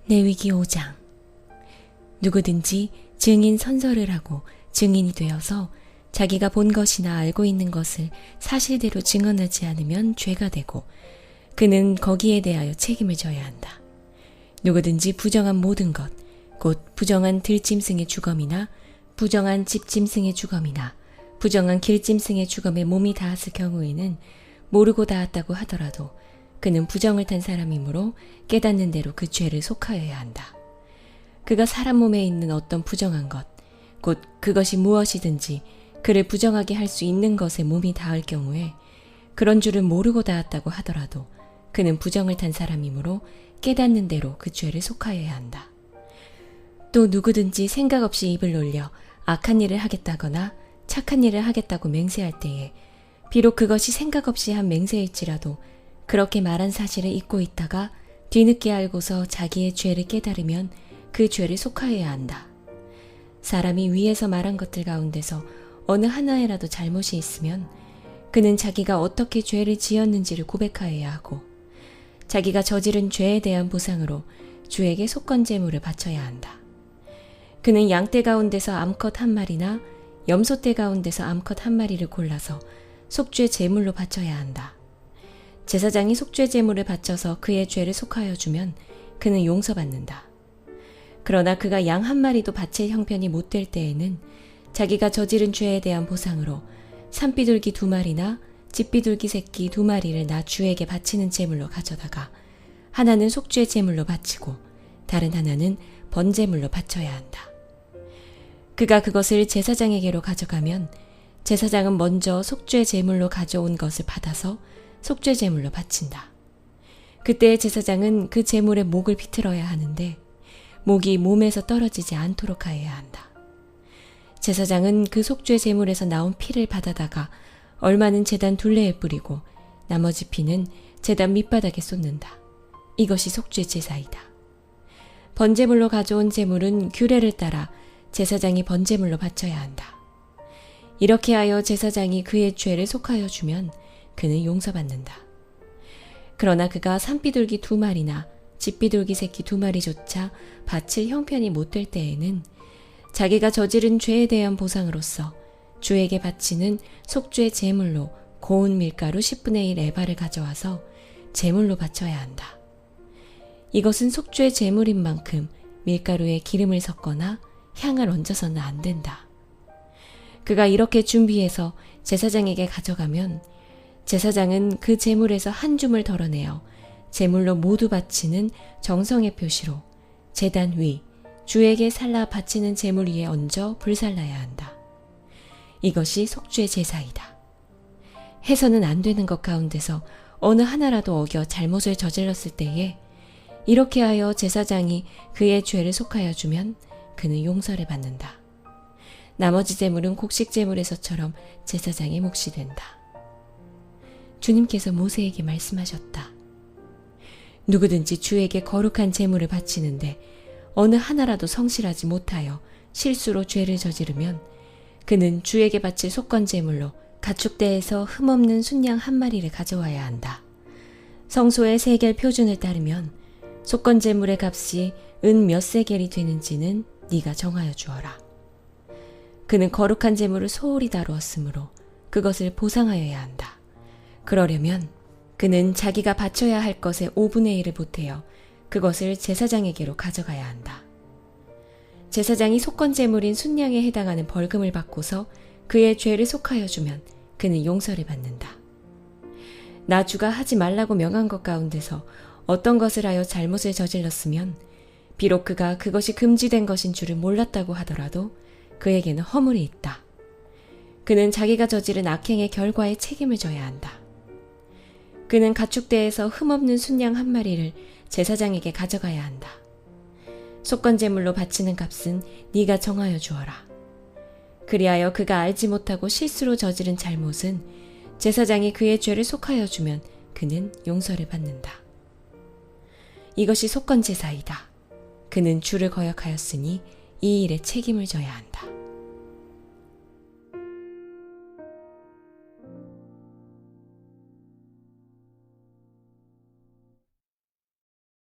레위기 5장. 누구든지 증인 선서를 하고 증인이 되어서 자기가 본 것이나 알고 있는 것을 사실대로 증언하지 않으면 죄가 되고 그는 거기에 대하여 책임을 져야 한다. 누구든지 부정한 모든 것, 곧 부정한 들짐승의 주검이나 부정한 집짐승의 주검이나 부정한 길짐승의 주검에 몸이 닿았을 경우에는 모르고 닿았다고 하더라도 그는 부정을 탄 사람이므로 깨닫는 대로 그 죄를 속하여야 한다. 그가 사람 몸에 있는 어떤 부정한 것, 곧 그것이 무엇이든지 그를 부정하게 할 수 있는 것에 몸이 닿을 경우에 그런 줄을 모르고 닿았다고 하더라도 그는 부정을 탄 사람이므로 깨닫는 대로 그 죄를 속하여야 한다. 또 누구든지 생각 없이 입을 놀려 악한 일을 하겠다거나 착한 일을 하겠다고 맹세할 때에 비록 그것이 생각 없이 한 맹세일지라도 그렇게 말한 사실을 잊고 있다가 뒤늦게 알고서 자기의 죄를 깨달으면 그 죄를 속하여야 한다. 사람이 위에서 말한 것들 가운데서 어느 하나에라도 잘못이 있으면 그는 자기가 어떻게 죄를 지었는지를 고백하여야 하고 자기가 저지른 죄에 대한 보상으로 주에게 속건제물을 바쳐야 한다. 그는 양떼 가운데서 암컷 한 마리나 염소떼 가운데서 암컷 한 마리를 골라서 속죄 제물로 바쳐야 한다. 제사장이 속죄 제물을 바쳐서 그의 죄를 속하여 주면 그는 용서받는다. 그러나 그가 양 한 마리도 바칠 형편이 못 될 때에는 자기가 저지른 죄에 대한 보상으로 산비둘기 2마리나 집비둘기 새끼 2마리를 나 주에게 바치는 제물로 가져다가 하나는 속죄 제물로 바치고 다른 하나는 번제물로 바쳐야 한다. 그가 그것을 제사장에게로 가져가면 제사장은 먼저 속죄 제물로 가져온 것을 받아서 속죄 제물로 바친다. 그때 제사장은 그 제물의 목을 비틀어야 하는데 목이 몸에서 떨어지지 않도록 하여야 한다. 제사장은 그 속죄 제물에서 나온 피를 받아다가 얼마는 제단 둘레에 뿌리고 나머지 피는 제단 밑바닥에 쏟는다. 이것이 속죄 제사이다. 번제물로 가져온 제물은 규례를 따라 제사장이 번제물로 바쳐야 한다. 이렇게 하여 제사장이 그의 죄를 속하여 주면 그는 용서받는다. 그러나 그가 산비둘기 2마리나 집비둘기 새끼 2마리조차 바칠 형편이 못 될 때에는 자기가 저지른 죄에 대한 보상으로서 주에게 바치는 속죄 제물로 고운 밀가루 10분의 1 에바를 가져와서 제물로 바쳐야 한다. 이것은 속죄 제물인 만큼 밀가루에 기름을 섞거나 향을 얹어서는 안 된다. 그가 이렇게 준비해서 제사장에게 가져가면 제사장은 그 제물에서 한 줌을 덜어내어 제물로 모두 바치는 정성의 표시로 제단 위 주에게 살라 바치는 제물 위에 얹어 불살라야 한다. 이것이 속죄 제사이다. 해서는 안 되는 것 가운데서 어느 하나라도 어겨 잘못을 저질렀을 때에 이렇게 하여 제사장이 그의 죄를 속하여 주면 그는 용서를 받는다. 나머지 제물은 곡식 제물에서처럼 제사장의 몫이 된다. 주님께서 모세에게 말씀하셨다. 누구든지 주에게 거룩한 제물을 바치는데 어느 하나라도 성실하지 못하여 실수로 죄를 저지르면 그는 주에게 바칠 속건 제물로 가축대에서 흠없는 순양 1마리를 가져와야 한다. 성소의 세겔 표준을 따르면 속건 제물의 값이 은 몇 세겔이 되는지는 네가 정하여 주어라. 그는 거룩한 제물을 소홀히 다루었으므로 그것을 보상하여야 한다. 그러려면 그는 자기가 바쳐야 할 것의 5분의 1을 보태어 그것을 제사장에게로 가져가야 한다. 제사장이 속건 제물인 순양에 해당하는 벌금을 받고서 그의 죄를 속하여 주면 그는 용서를 받는다. 나 주가 하지 말라고 명한 것 가운데서 어떤 것을 하여 잘못을 저질렀으면 비록 그가 그것이 금지된 것인 줄을 몰랐다고 하더라도 그에게는 허물이 있다. 그는 자기가 저지른 악행의 결과에 책임을 져야 한다. 그는 가축대에서 흠없는 순양 1마리를 제사장에게 가져가야 한다. 속건 제물로 바치는 값은 네가 정하여 주어라. 그리하여 그가 알지 못하고 실수로 저지른 잘못은 제사장이 그의 죄를 속하여 주면 그는 용서를 받는다. 이것이 속건 제사이다. 그는 주를 거역하였으니 이 일에 책임을 져야 한다.